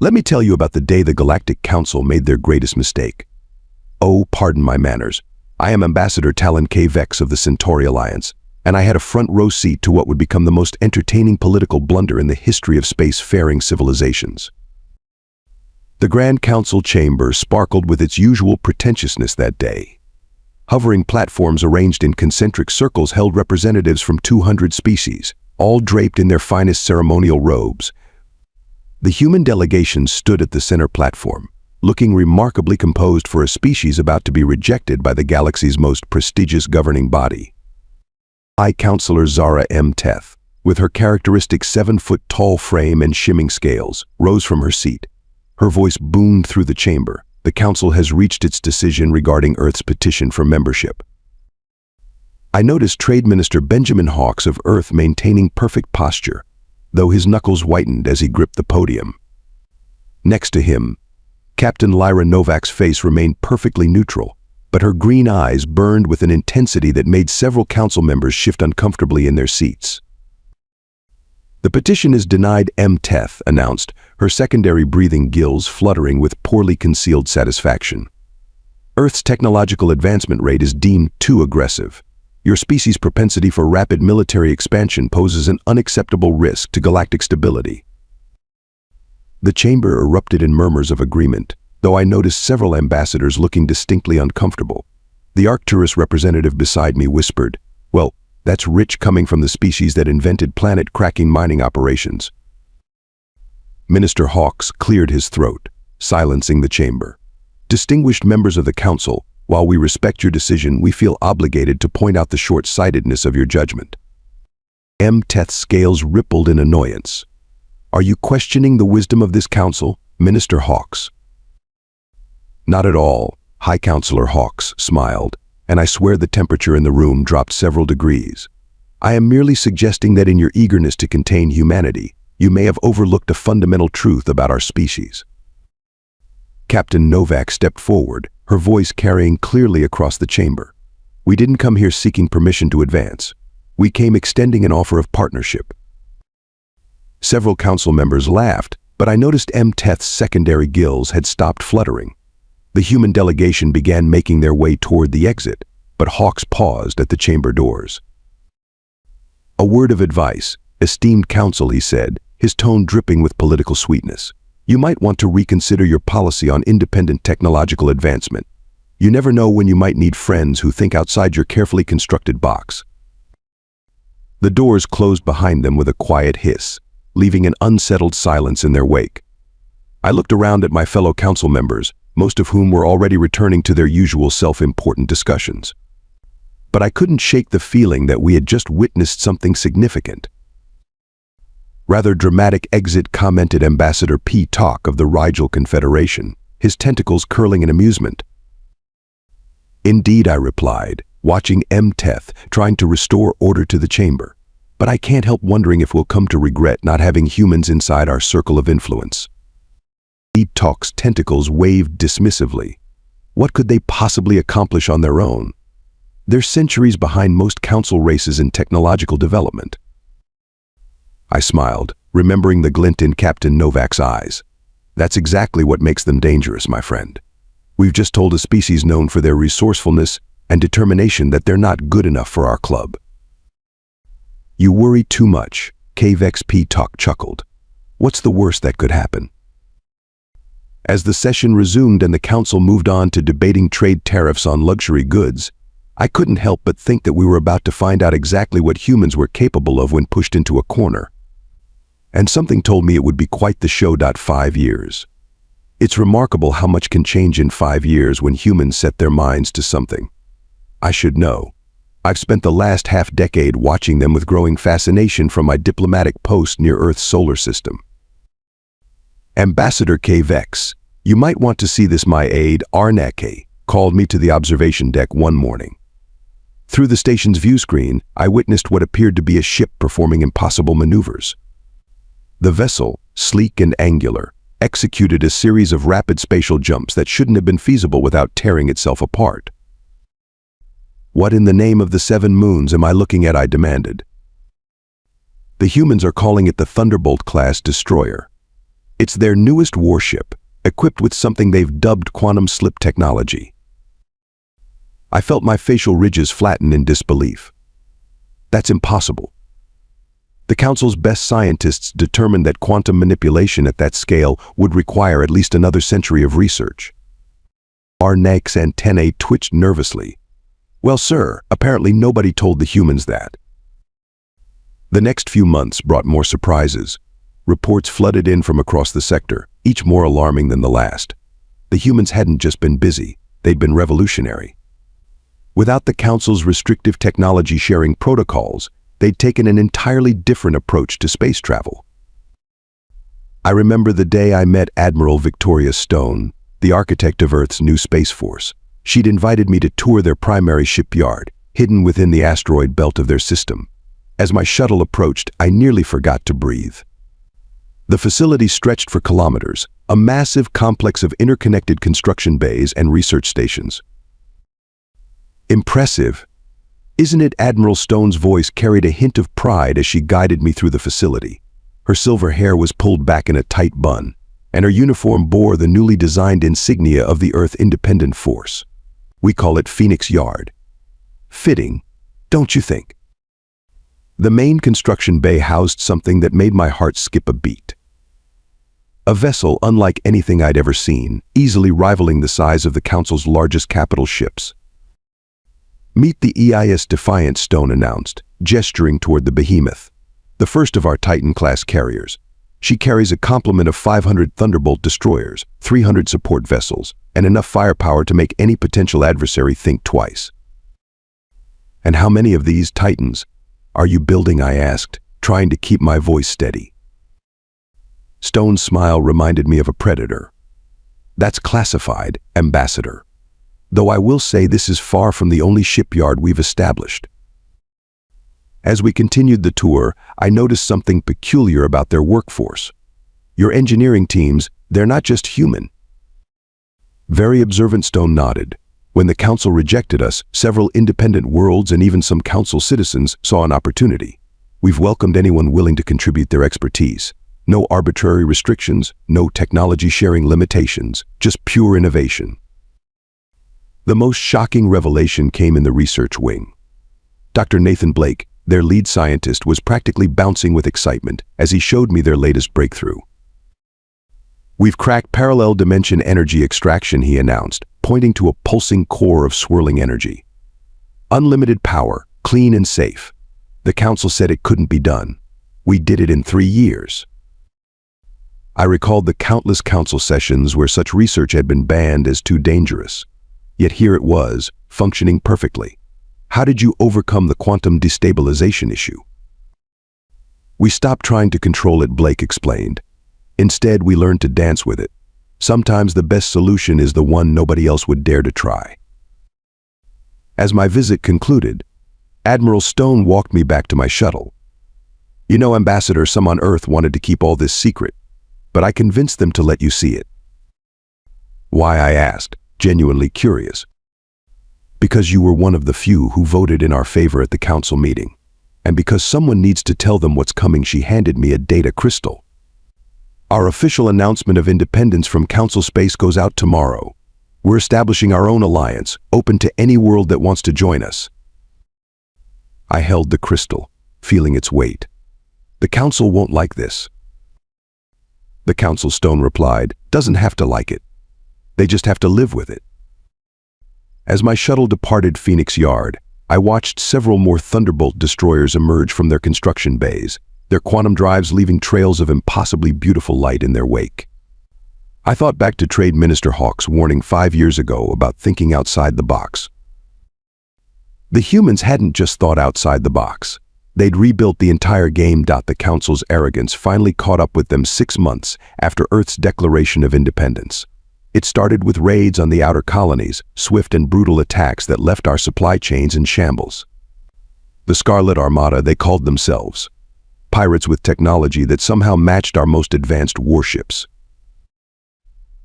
Let me tell you about the day the Galactic Council made their greatest mistake. Oh, pardon my manners. I am Ambassador Talon K. Vex of the Centauri Alliance, and I had a front row seat to what would become the most entertaining political blunder in the history of spacefaring civilizations. The Grand Council chamber sparkled with its usual pretentiousness that day. Hovering platforms arranged in concentric circles held representatives from 200 species, all draped in their finest ceremonial robes. The human delegation stood at the center platform, looking remarkably composed for a species about to be rejected by the galaxy's most prestigious governing body. High Counselor Zara M. Teth, with her characteristic 7-foot-tall frame and shimming scales, rose from her seat. Her voice boomed through the chamber. The Council has reached its decision regarding Earth's petition for membership. I noticed Trade Minister Benjamin Hawks of Earth maintaining perfect posture, though his knuckles whitened as he gripped the podium. Next to him, Captain Lyra Novak's face remained perfectly neutral, but her green eyes burned with an intensity that made several council members shift uncomfortably in their seats. The petition is denied, M. Teth announced, her secondary breathing gills fluttering with poorly concealed satisfaction. Earth's technological advancement rate is deemed too aggressive. Your species' propensity for rapid military expansion poses an unacceptable risk to galactic stability. The chamber erupted in murmurs of agreement, though I noticed several ambassadors looking distinctly uncomfortable. The Arcturus representative beside me whispered, "Well, that's rich coming from the species that invented planet-cracking mining operations." Minister Hawks cleared his throat, silencing the chamber. "Distinguished members of the Council, while we respect your decision, we feel obligated to point out the short-sightedness of your judgment." M. Teth's scales rippled in annoyance. "Are you questioning the wisdom of this Council, Minister Hawks?" "Not at all," High Counselor Hawks smiled, and I swear the temperature in the room dropped several degrees. "I am merely suggesting that in your eagerness to contain humanity, you may have overlooked a fundamental truth about our species." Captain Novak stepped forward, her voice carrying clearly across the chamber. "We didn't come here seeking permission to advance. We came extending an offer of partnership." Several council members laughed, but I noticed M. Teth's secondary gills had stopped fluttering. The human delegation began making their way toward the exit, but Hawks paused at the chamber doors. "A word of advice, esteemed council," he said, his tone dripping with political sweetness. "You might want to reconsider your policy on independent technological advancement. You never know when you might need friends who think outside your carefully constructed box." The doors closed behind them with a quiet hiss, leaving an unsettled silence in their wake. I looked around at my fellow council members, most of whom were already returning to their usual self-important discussions. But I couldn't shake the feeling that we had just witnessed something significant. "Rather dramatic exit," commented Ambassador P. Talk of the Rigel Confederation, his tentacles curling in amusement. "Indeed," I replied, watching M. Teth trying to restore order to the chamber. "But I can't help wondering if we'll come to regret not having humans inside our circle of influence." P. Talk's tentacles waved dismissively. What could they possibly accomplish on their own? They're centuries behind most council races in technological development. I smiled, remembering the glint in Captain Novak's eyes. "That's exactly what makes them dangerous, my friend. We've just told a species known for their resourcefulness and determination that they're not good enough for our club." "You worry too much," K-Vex P. Talk chuckled. "What's the worst that could happen?" As the session resumed and the council moved on to debating trade tariffs on luxury goods, I couldn't help but think that we were about to find out exactly what humans were capable of when pushed into a corner. And something told me it would be quite the show. 5 years. It's remarkable how much can change in 5 years when humans set their minds to something. I should know. I've spent the last half-decade watching them with growing fascination from my diplomatic post near Earth's solar system. Ambassador K. Vex, you might want to see this. My aide, Arneke, called me to the observation deck one morning. Through the station's view screen, I witnessed what appeared to be a ship performing impossible maneuvers. The vessel, sleek and angular, executed a series of rapid spatial jumps that shouldn't have been feasible without tearing itself apart. "What in the name of the 7 moons am I looking at?" I demanded. "The humans are calling it the Thunderbolt-class destroyer. It's their newest warship, equipped with something they've dubbed quantum slip technology. I felt my facial ridges flatten in disbelief. That's impossible. The Council's best scientists determined that quantum manipulation at that scale would require at least another century of research. Our neck's antennae twitched nervously. Well, sir, apparently nobody told the humans that. The next few months brought more surprises. Reports flooded in from across the sector, each more alarming than the last. The humans hadn't just been busy, they'd been revolutionary. Without the Council's restrictive technology-sharing protocols, they'd taken an entirely different approach to space travel. I remember the day I met Admiral Victoria Stone, the architect of Earth's new Space Force. She'd invited me to tour their primary shipyard, hidden within the asteroid belt of their system. As my shuttle approached, I nearly forgot to breathe. The facility stretched for kilometers, a massive complex of interconnected construction bays and research stations. Impressive. Isn't it? Admiral Stone's voice carried a hint of pride as she guided me through the facility. Her silver hair was pulled back in a tight bun, and her uniform bore the newly designed insignia of the Earth Independent Force. We call it Phoenix Yard. Fitting, don't you think? The main construction bay housed something that made my heart skip a beat. A vessel unlike anything I'd ever seen, easily rivaling the size of the Council's largest capital ships. Meet the EIS Defiant, Stone announced, gesturing toward the behemoth, the first of our Titan-class carriers. She carries a complement of 500 Thunderbolt destroyers, 300 support vessels, and enough firepower to make any potential adversary think twice. And how many of these Titans are you building? I asked, trying to keep my voice steady. Stone's smile reminded me of a predator. That's classified, Ambassador. Though I will say this is far from the only shipyard we've established. As we continued the tour, I noticed something peculiar about their workforce. Your engineering teams, they're not just human. Very observant. Stone nodded. When the Council rejected us, several independent worlds and even some Council citizens saw an opportunity. We've welcomed anyone willing to contribute their expertise. No arbitrary restrictions, no technology-sharing limitations, just pure innovation. The most shocking revelation came in the research wing. Dr. Nathan Blake, their lead scientist, was practically bouncing with excitement as he showed me their latest breakthrough. We've cracked parallel dimension energy extraction, he announced, pointing to a pulsing core of swirling energy. Unlimited power, clean and safe. The Council said it couldn't be done. We did it in 3 years. I recalled the countless Council sessions where such research had been banned as too dangerous. Yet here it was, functioning perfectly. How did you overcome the quantum destabilization issue? We stopped trying to control it, Blake explained. Instead, we learned to dance with it. Sometimes the best solution is the one nobody else would dare to try. As my visit concluded, Admiral Stone walked me back to my shuttle. You know, Ambassador, some on Earth wanted to keep all this secret, but I convinced them to let you see it. Why? I asked, genuinely curious. Because you were one of the few who voted in our favor at the Council meeting, and because someone needs to tell them what's coming. She handed me a data crystal. Our official announcement of independence from Council space goes out tomorrow. We're establishing our own alliance, open to any world that wants to join us. I held the crystal, feeling its weight. The Council won't like this. The Council, Stone replied, doesn't have to like it. They just have to live with it. As my shuttle departed Phoenix Yard, I watched several more Thunderbolt destroyers emerge from their construction bays, their quantum drives leaving trails of impossibly beautiful light in their wake. I thought back to Trade Minister Hawke's warning 5 years ago about thinking outside the box. The humans hadn't just thought outside the box. They'd rebuilt the entire game. The Council's arrogance finally caught up with them 6 months after Earth's declaration of independence. It started with raids on the outer colonies, swift and brutal attacks that left our supply chains in shambles. The Scarlet Armada, they called themselves. Pirates with technology that somehow matched our most advanced warships.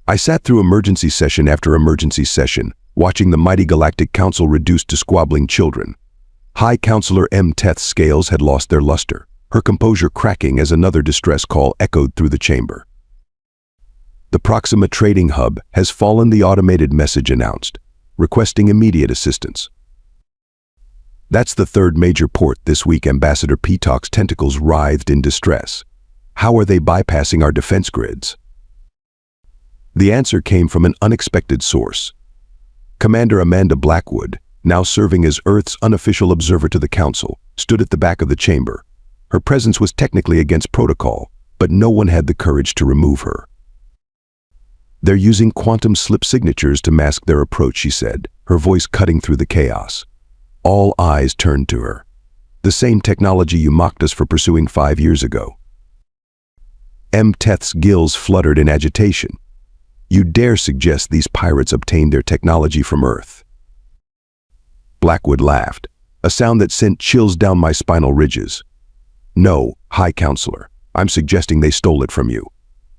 I sat through emergency session after emergency session, watching the mighty Galactic Council reduced to squabbling children. High Counselor M. Teth's scales had lost their luster, her composure cracking as another distress call echoed through the chamber. The Proxima Trading Hub has fallen, the automated message announced, requesting immediate assistance. That's the third major port this week. Ambassador Peacock's tentacles writhed in distress. How are they bypassing our defense grids? The answer came from an unexpected source. Commander Amanda Blackwood, now serving as Earth's unofficial observer to the Council, stood at the back of the chamber. Her presence was technically against protocol, but no one had the courage to remove her. "They're using quantum slip signatures to mask their approach," she said, her voice cutting through the chaos. All eyes turned to her. "The same technology you mocked us for pursuing 5 years ago." Teth's gills fluttered in agitation. "You dare suggest these pirates obtained their technology from Earth?" Blackwood laughed, a sound that sent chills down my spinal ridges. "No, High Counselor, I'm suggesting they stole it from you.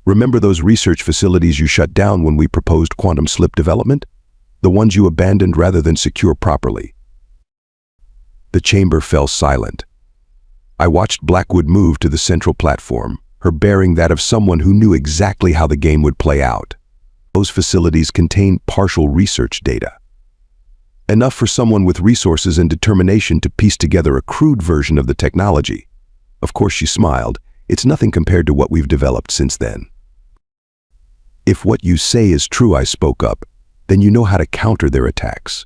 Remember those research facilities you shut down when we proposed quantum slip development? The ones you abandoned rather than secure properly." The chamber fell silent. I watched Blackwood move to the central platform, her bearing that of someone who knew exactly how the game would play out. Those facilities contained partial research data. Enough for someone with resources and determination to piece together a crude version of the technology. Of course, she smiled. "It's nothing compared to what we've developed since then." "If what you say is true," I spoke up, "then you know how to counter their attacks."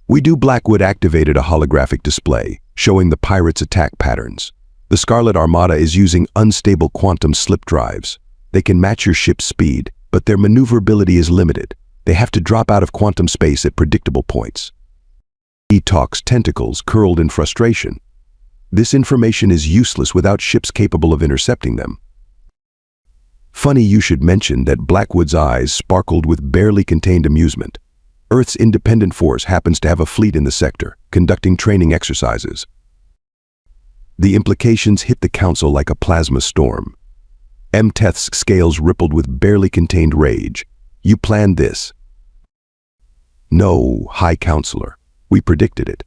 "We do." Blackwood activated a holographic display, showing the pirates' attack patterns. "The Scarlet Armada is using unstable quantum slip drives. They can match your ship's speed, but their maneuverability is limited. They have to drop out of quantum space at predictable points." Peacock's tentacles curled in frustration. "This information is useless without ships capable of intercepting them." "Funny you should mention that." Blackwood's eyes sparkled with barely contained amusement. "Earth's independent force happens to have a fleet in the sector, conducting training exercises." The implications hit the Council like a plasma storm. Teth's scales rippled with barely contained rage. "You planned this?" "No, High Counselor. We predicted it."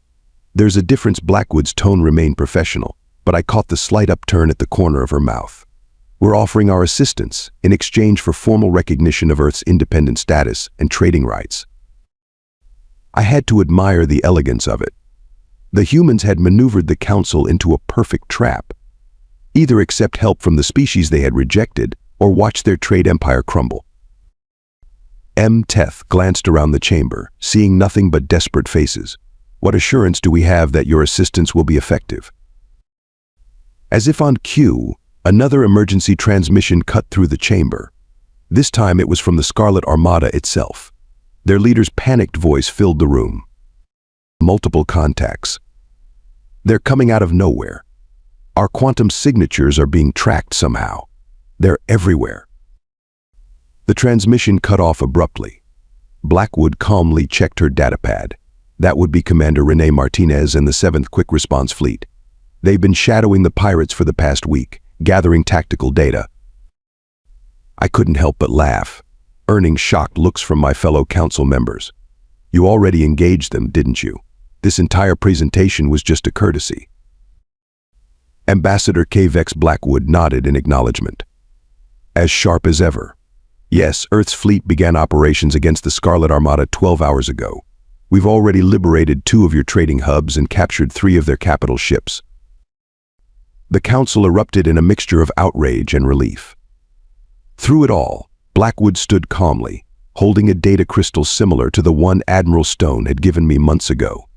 "There's a difference." Blackwood's tone remained professional, but I caught the slight upturn at the corner of her mouth. "We're offering our assistance in exchange for formal recognition of Earth's independent status and trading rights." I had to admire the elegance of it. The humans had maneuvered the Council into a perfect trap. Either accept help from the species they had rejected, or watch their trade empire crumble. Teth glanced around the chamber, seeing nothing but desperate faces. "What assurance do we have that your assistance will be effective?" As if on cue, another emergency transmission cut through the chamber. This time it was from the Scarlet Armada itself. Their leader's panicked voice filled the room. "Multiple contacts. They're coming out of nowhere. Our quantum signatures are being tracked somehow. They're everywhere." The transmission cut off abruptly. Blackwood calmly checked her datapad. That would be Commander Renee Martinez and the 7th Quick Response Fleet. They've been shadowing the pirates for the past week, gathering tactical data. I couldn't help but laugh, earning shocked looks from my fellow Council members. "You already engaged them, didn't you? This entire presentation was just a courtesy." Ambassador HFY Blackwood nodded in acknowledgement. "As sharp as ever. Yes, Earth's fleet began operations against the Scarlet Armada 12 hours ago. We've already liberated 2 of your trading hubs and captured 3 of their capital ships." The Council erupted in a mixture of outrage and relief. Through it all, Blackwood stood calmly, holding a data crystal similar to the one Admiral Stone had given me months ago.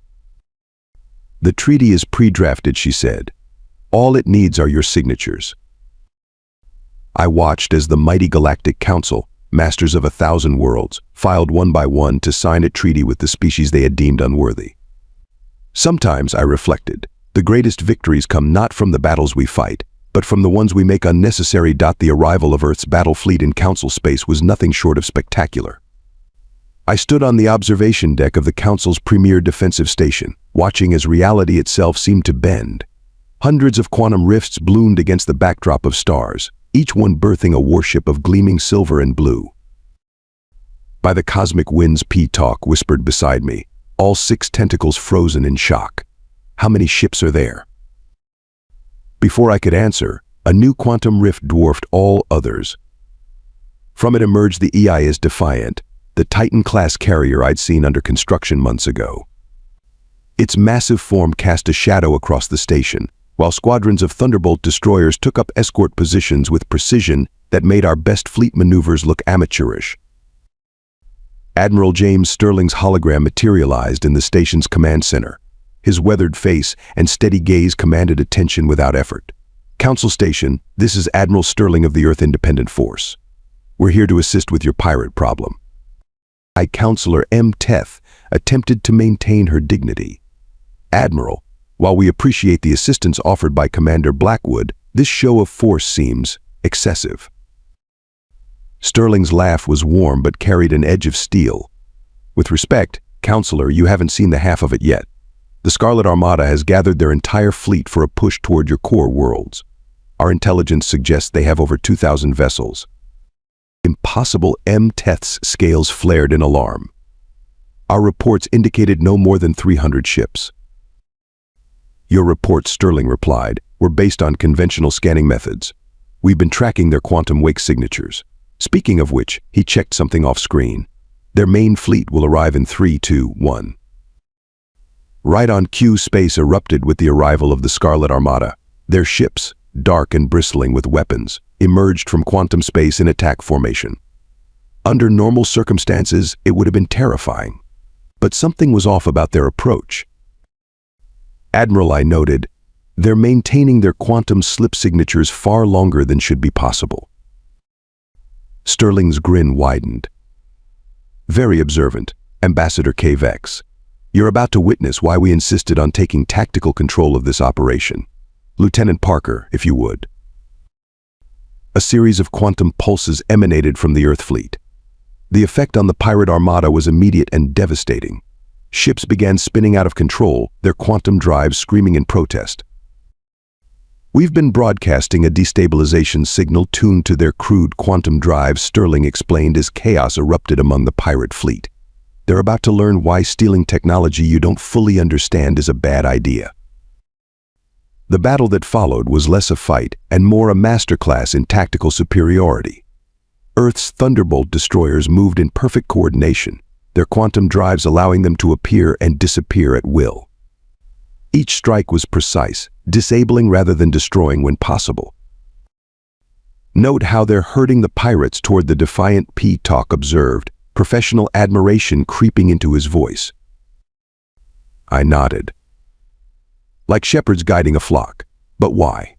"The treaty is pre-drafted," she said. "All it needs are your signatures." I watched as the mighty Galactic Council, masters of 1,000 worlds, filed one by one to sign a treaty with the species they had deemed unworthy. Sometimes, I reflected, the greatest victories come not from the battles we fight, but from the ones we make unnecessary. The arrival of Earth's battle fleet in Council space was nothing short of spectacular. I stood on the observation deck of the Council's premier defensive station, watching as reality itself seemed to bend. Hundreds of quantum rifts bloomed against the backdrop of stars, each one birthing a warship of gleaming silver and blue. "By the cosmic winds," Peacock whispered beside me, all 6 tentacles frozen in shock. "How many ships are there?" Before I could answer, a new quantum rift dwarfed all others. From it emerged the EIS Defiant, the Titan-class carrier I'd seen under construction months ago. Its massive form cast a shadow across the station, while squadrons of Thunderbolt destroyers took up escort positions with precision that made our best fleet maneuvers look amateurish. Admiral James Sterling's hologram materialized in the station's command center. His weathered face and steady gaze commanded attention without effort. Council Station, this is Admiral Sterling of the Earth Independent Force. We're here to assist with your pirate problem. Counselor M. Teth attempted to maintain her dignity. Admiral, while we appreciate the assistance offered by Commander Blackwood, this show of force seems excessive. Sterling's laugh was warm but carried an edge of steel. With respect, Counselor, you haven't seen the half of it yet. The Scarlet Armada has gathered their entire fleet for a push toward your core worlds. Our intelligence suggests they have over 2,000 vessels. Impossible. M. Teth's scales flared in alarm. Our reports indicated no more than 300 ships. Your reports, Sterling replied, were based on conventional scanning methods. We've been tracking their quantum wake signatures. Speaking of which, he checked something off screen. Their main fleet will arrive in 3, 2, 1. Right on cue, space erupted with the arrival of the Scarlet Armada. Their ships, dark and bristling with weapons, emerged from quantum space in attack formation. Under normal circumstances, it would have been terrifying. But something was off about their approach. Admiral, I noted, they're maintaining their quantum slip signatures far longer than should be possible. Sterling's grin widened. Very observant, Ambassador K. Vex. You're about to witness why we insisted on taking tactical control of this operation. Lieutenant Parker, if you would. A series of quantum pulses emanated from the Earth fleet. The effect on the pirate armada was immediate and devastating. Ships began spinning out of control, their quantum drives screaming in protest. We've been broadcasting a destabilization signal tuned to their crude quantum drives, Sterling explained as chaos erupted among the pirate fleet. They're about to learn why stealing technology you don't fully understand is a bad idea. The battle that followed was less a fight and more a masterclass in tactical superiority. Earth's Thunderbolt destroyers moved in perfect coordination, their quantum drives allowing them to appear and disappear at will. Each strike was precise, disabling rather than destroying when possible. Note how they're herding the pirates toward the defiant P-Talk observed, professional admiration creeping into his voice. I nodded. Like shepherds guiding a flock. But why?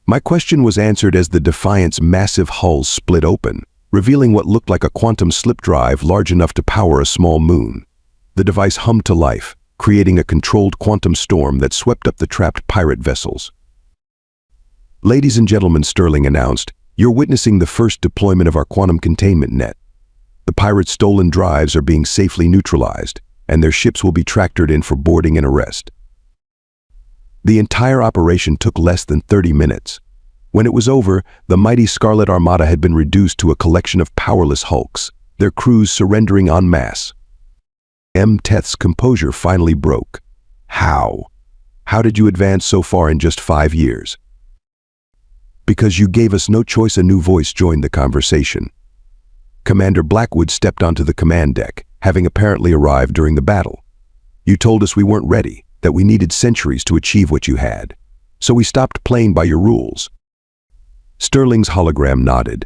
My question was answered as the Defiant's massive hull split open, revealing what looked like a quantum slip drive large enough to power a small moon. The device hummed to life, creating a controlled quantum storm that swept up the trapped pirate vessels. Ladies and gentlemen, Sterling announced, you're witnessing the first deployment of our quantum containment net. The pirates' stolen drives are being safely neutralized, and their ships will be tractored in for boarding and arrest. The entire operation took less than 30 minutes. When it was over, the mighty Scarlet Armada had been reduced to a collection of powerless hulks, their crews surrendering en masse. M. Teth's composure finally broke. How? How did you advance so far in just 5 years? Because you gave us no choice. A new voice joined the conversation. Commander Blackwood stepped onto the command deck, having apparently arrived during the battle. You told us we weren't ready, that we needed centuries to achieve what you had. So we stopped playing by your rules. Sterling's hologram nodded.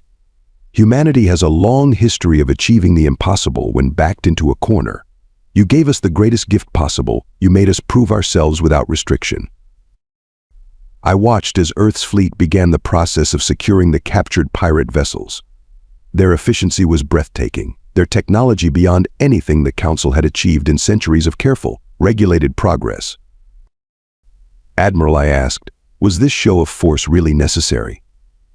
Humanity has a long history of achieving the impossible when backed into a corner. You gave us the greatest gift possible. You made us prove ourselves without restriction. I watched as Earth's fleet began the process of securing the captured pirate vessels. Their efficiency was breathtaking, their technology beyond anything the Council had achieved in centuries of careful, regulated progress. Admiral, I asked, was this show of force really necessary?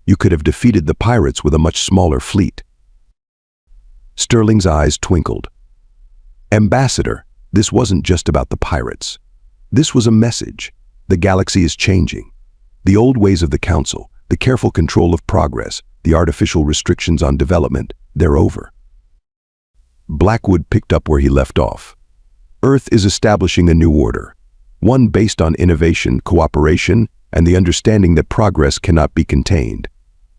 You could have defeated the pirates with a much smaller fleet. Sterling's eyes twinkled. Ambassador, this wasn't just about the pirates. This was a message. The galaxy is changing. The old ways of the Council, the careful control of progress, the artificial restrictions on development, they're over. Blackwood picked up where he left off. Earth is establishing a new order, one based on innovation, cooperation, and the understanding that progress cannot be contained.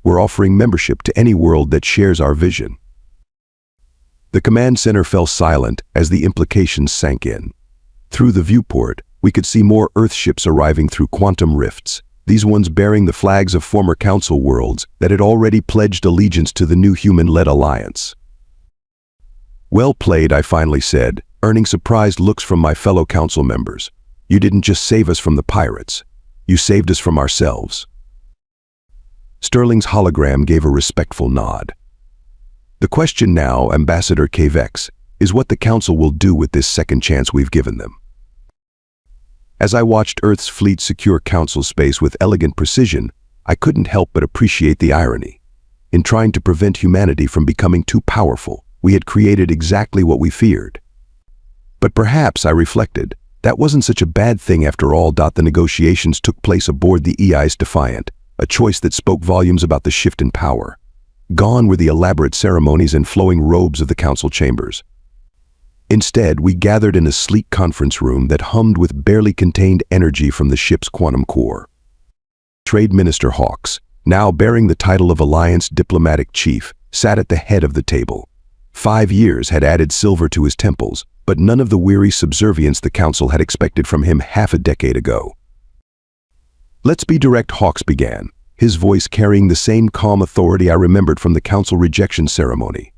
We're offering membership to any world that shares our vision." The command center fell silent as the implications sank in. Through the viewport, we could see more Earth ships arriving through quantum rifts, these ones bearing the flags of former Council worlds that had already pledged allegiance to the new human-led alliance. "Well played," I finally said, earning surprised looks from my fellow Council members. "You didn't just save us from the pirates. You saved us from ourselves." Sterling's hologram gave a respectful nod. "The question now, Ambassador K-Vex, is what the Council will do with this second chance we've given them." As I watched Earth's fleet secure Council space with elegant precision, I couldn't help but appreciate the irony. In trying to prevent humanity from becoming too powerful, we had created exactly what we feared. But perhaps, I reflected, that wasn't such a bad thing after all. The negotiations took place aboard the EI's Defiant, a choice that spoke volumes about the shift in power. Gone were the elaborate ceremonies and flowing robes of the Council chambers. Instead, we gathered in a sleek conference room that hummed with barely contained energy from the ship's quantum core. Trade Minister Hawks, now bearing the title of Alliance Diplomatic Chief, sat at the head of the table. 5 years had added silver to his temples, but none of the weary subservience the Council had expected from him half a decade ago. "Let's be direct," Hawks began, his voice carrying the same calm authority I remembered from the Council rejection ceremony.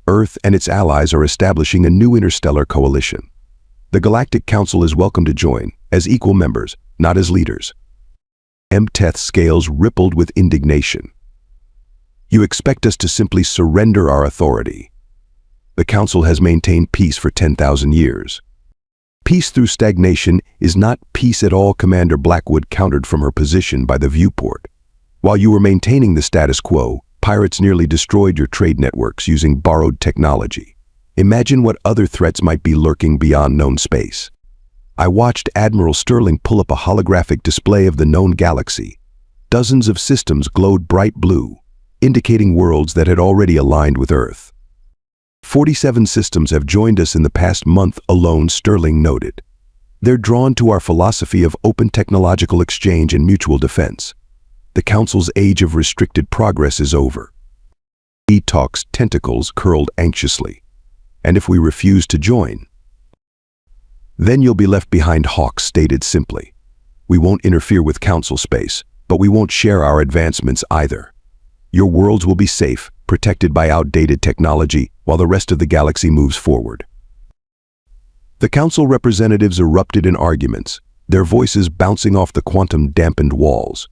"Earth and its allies are establishing a new interstellar coalition. The Galactic Council is welcome to join, as equal members, not as leaders." Mteth's scales rippled with indignation. "You expect us to simply surrender our authority? The Council has maintained peace for 10,000 years. Peace through stagnation is not peace at all," Commander Blackwood countered from her position by the viewport. "While you were maintaining the status quo, pirates nearly destroyed your trade networks using borrowed technology. Imagine what other threats might be lurking beyond known space." I watched Admiral Sterling pull up a holographic display of the known galaxy. Dozens of systems glowed bright blue, indicating worlds that had already aligned with Earth. 47 systems have joined us in the past month alone, Sterling noted. "They're drawn to our philosophy of open technological exchange and mutual defense. The Council's age of restricted progress is over." E-Talk's tentacles curled anxiously. "And if we refuse to join?" "Then you'll be left behind," Hawks stated simply. "We won't interfere with Council space, but we won't share our advancements either. Your worlds will be safe, protected by outdated technology, while the rest of the galaxy moves forward." The Council representatives erupted in arguments, their voices bouncing off the quantum-dampened walls.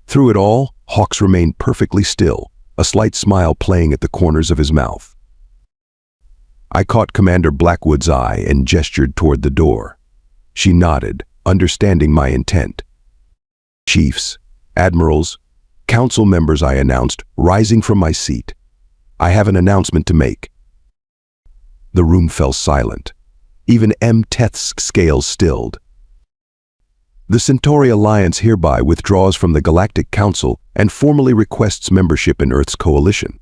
Through it all, Hawks remained perfectly still, a slight smile playing at the corners of his mouth. I caught Commander Blackwood's eye and gestured toward the door. She nodded, understanding my intent. "Chiefs, admirals, Council members," I announced, rising from my seat. "I have an announcement to make." The room fell silent. Even Mteth's scales stilled. "The Centauri Alliance hereby withdraws from the Galactic Council and formally requests membership in Earth's coalition."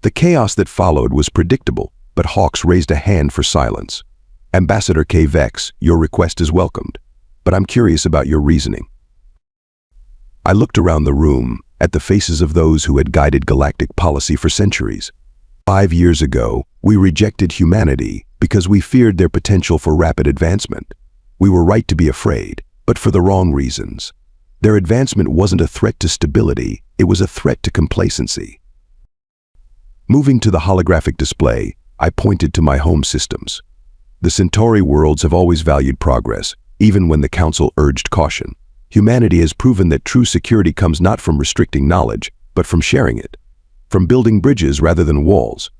The chaos that followed was predictable, but Hawks raised a hand for silence. "Ambassador K-Vex, your request is welcomed, but I'm curious about your reasoning." I looked around the room, at the faces of those who had guided galactic policy for centuries. 5 years ago, we rejected humanity because we feared their potential for rapid advancement. We were right to be afraid, but for the wrong reasons. Their advancement wasn't a threat to stability, it was a threat to complacency. Moving to the holographic display, I pointed to my home systems. The Centauri worlds have always valued progress, even when the Council urged caution. Humanity has proven that true security comes not from restricting knowledge, but from sharing it. From building bridges rather than walls.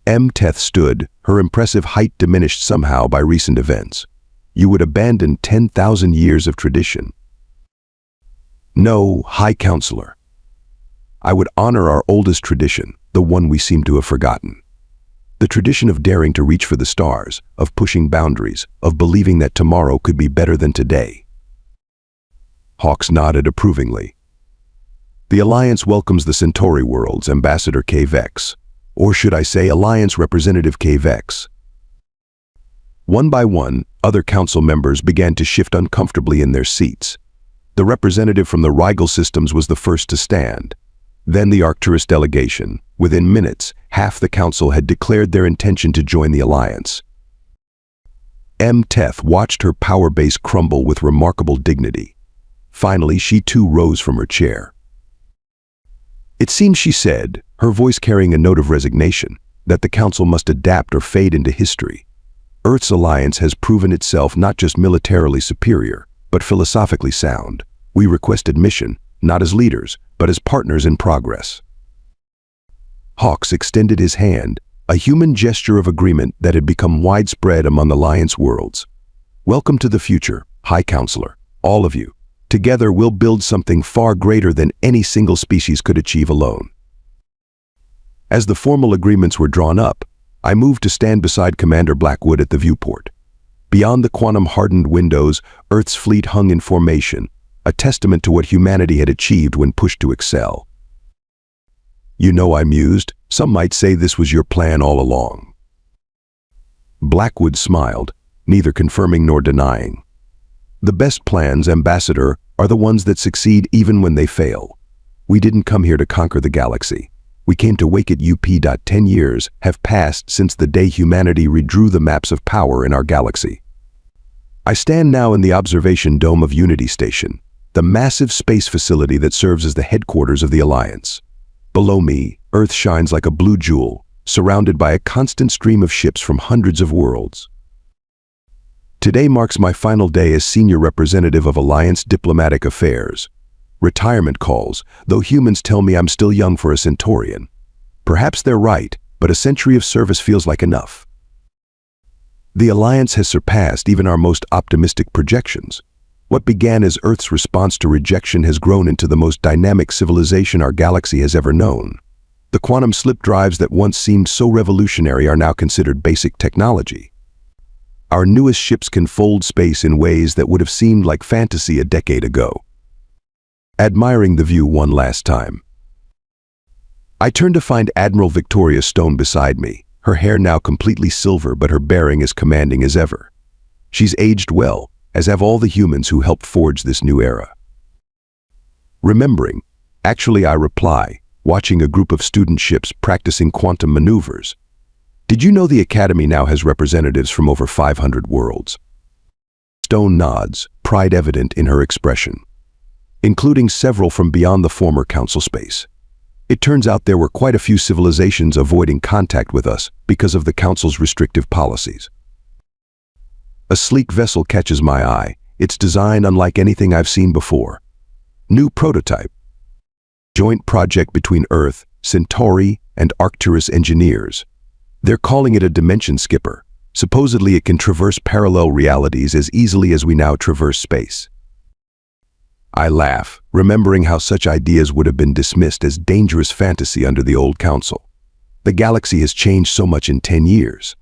Mteth stood, her impressive height diminished somehow by recent events. "You would abandon 10,000 years of tradition." "No, High Counselor. I would honor our oldest tradition, the one we seem to have forgotten. The tradition of daring to reach for the stars, of pushing boundaries, of believing that tomorrow could be better than today." Hawks nodded approvingly. "The Alliance welcomes the Centauri worlds, Ambassador K-Vex. Or should I say Alliance Representative K-Vex." One by one, other Council members began to shift uncomfortably in their seats. The representative from the Rigel systems was the first to stand. Then the Arcturus delegation. Within minutes, half the council had declared their intention to join the alliance. Teth watched her power base crumble with remarkable dignity. Finally, she too rose from her chair. It seems, she said, her voice carrying a note of resignation, that the council must adapt or fade into history. Earth's alliance has proven itself not just militarily superior, but philosophically sound. We request admission, not as leaders, but as partners in progress. Hawks extended his hand, a human gesture of agreement that had become widespread among alliance worlds. Welcome to the future, High Counselor, all of you. Together we'll build something far greater than any single species could achieve alone. As the formal agreements were drawn up, I moved to stand beside Commander Blackwood at the viewport. Beyond the quantum-hardened windows, Earth's fleet hung in formation, a testament to what humanity had achieved when pushed to excel. You know, I mused, some might say this was your plan all along. Blackwood smiled, neither confirming nor denying. The best plans, Ambassador, are the ones that succeed even when they fail. We didn't come here to conquer the galaxy. We came to wake it up. 10 years have passed since the day humanity redrew the maps of power in our galaxy. I stand now in the observation dome of Unity Station, the massive space facility that serves as the headquarters of the Alliance. Below me, Earth shines like a blue jewel, surrounded by a constant stream of ships from hundreds of worlds. Today marks my final day as senior representative of Alliance Diplomatic Affairs. Retirement calls, though humans tell me I'm still young for a Centaurian. Perhaps they're right, but a century of service feels like enough. The Alliance has surpassed even our most optimistic projections. What began as Earth's response to rejection has grown into the most dynamic civilization our galaxy has ever known. The quantum slip drives that once seemed so revolutionary are now considered basic technology. Our newest ships can fold space in ways that would have seemed like fantasy a decade ago. Admiring the view one last time, I turned to find Admiral Victoria Stone beside me, her hair now completely silver but her bearing as commanding as ever. She's aged well, as have all the humans who helped forge this new era. Remembering, actually I reply, watching a group of student ships practicing quantum maneuvers. Did you know the Academy now has representatives from over 500 worlds? Stone nods, pride evident in her expression, including several from beyond the former council space. It turns out there were quite a few civilizations avoiding contact with us because of the council's restrictive policies. A sleek vessel catches my eye, its design unlike anything I've seen before. New prototype. Joint project between Earth, Centauri, and Arcturus engineers. They're calling it a dimension skipper. Supposedly it can traverse parallel realities as easily as we now traverse space. I laugh, remembering how such ideas would have been dismissed as dangerous fantasy under the old council. The galaxy has changed so much in 10 years.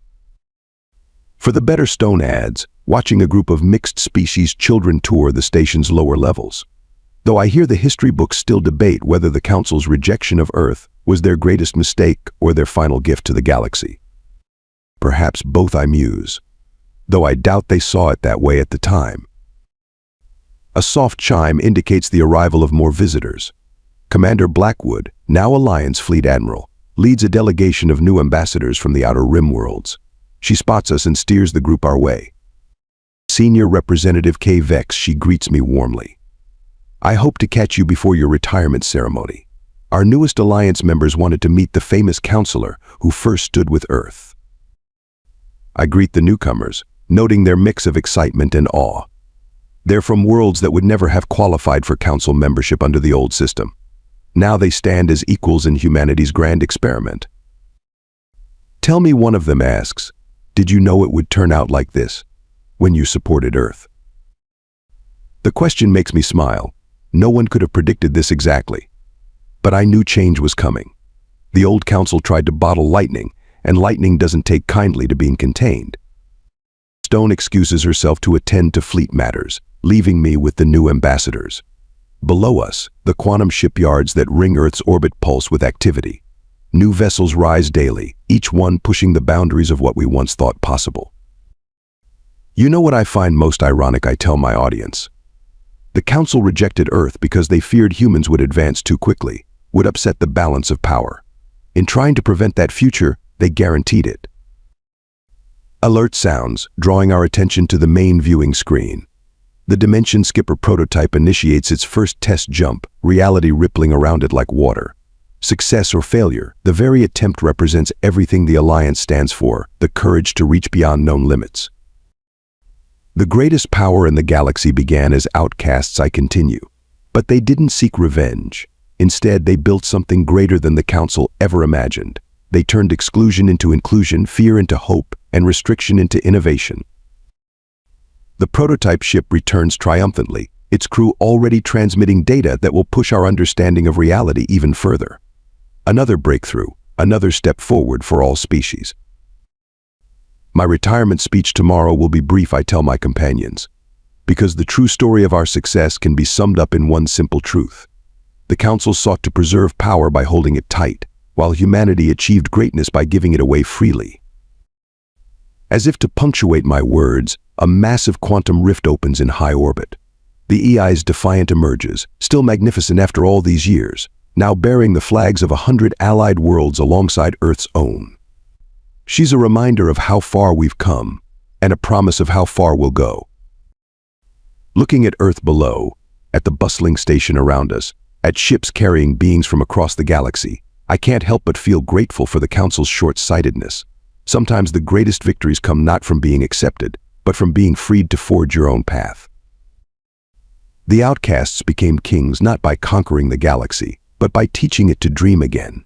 For the better, Stone adds, watching a group of mixed-species children tour the station's lower levels. Though I hear the history books still debate whether the council's rejection of Earth was their greatest mistake or their final gift to the galaxy. Perhaps both, I muse, though I doubt they saw it that way at the time. A soft chime indicates the arrival of more visitors. Commander Blackwood, now Alliance Fleet Admiral, leads a delegation of new ambassadors from the Outer Rim worlds. She spots us and steers the group our way. Senior Representative K. Vex, she greets me warmly. I hope to catch you before your retirement ceremony. Our newest Alliance members wanted to meet the famous counselor who first stood with Earth. I greet the newcomers, noting their mix of excitement and awe. They're from worlds that would never have qualified for council membership under the old system. Now they stand as equals in humanity's grand experiment. Tell me, one of them asks, did you know it would turn out like this when you supported Earth? The question makes me smile. No one could have predicted this exactly. But I knew change was coming. The old council tried to bottle lightning, and lightning doesn't take kindly to being contained. Stone excuses herself to attend to fleet matters, leaving me with the new ambassadors. Below us, the quantum shipyards that ring Earth's orbit pulse with activity. New vessels rise daily, each one pushing the boundaries of what we once thought possible. You know what I find most ironic, I tell my audience? The Council rejected Earth because they feared humans would advance too quickly, would upset the balance of power. In trying to prevent that future, they guaranteed it. Alert sounds, drawing our attention to the main viewing screen. The Dimension Skipper prototype initiates its first test jump, reality rippling around it like water. Success or failure, the very attempt represents everything the Alliance stands for, the courage to reach beyond known limits. The greatest power in the galaxy began as outcasts, I continue. But they didn't seek revenge. Instead, they built something greater than the Council ever imagined. They turned exclusion into inclusion, fear into hope, and restriction into innovation. The prototype ship returns triumphantly, its crew already transmitting data that will push our understanding of reality even further. Another breakthrough, another step forward for all species. My retirement speech tomorrow will be brief, I tell my companions, because the true story of our success can be summed up in one simple truth. The Council sought to preserve power by holding it tight, while humanity achieved greatness by giving it away freely. As if to punctuate my words, a massive quantum rift opens in high orbit. The EI's Defiant emerges, still magnificent after all these years, now bearing the flags of 100 allied worlds alongside Earth's own. She's a reminder of how far we've come, and a promise of how far we'll go. Looking at Earth below, at the bustling station around us, at ships carrying beings from across the galaxy, I can't help but feel grateful for the Council's short-sightedness. Sometimes the greatest victories come not from being accepted, but from being freed to forge your own path. The outcasts became kings not by conquering the galaxy, but by teaching it to dream again.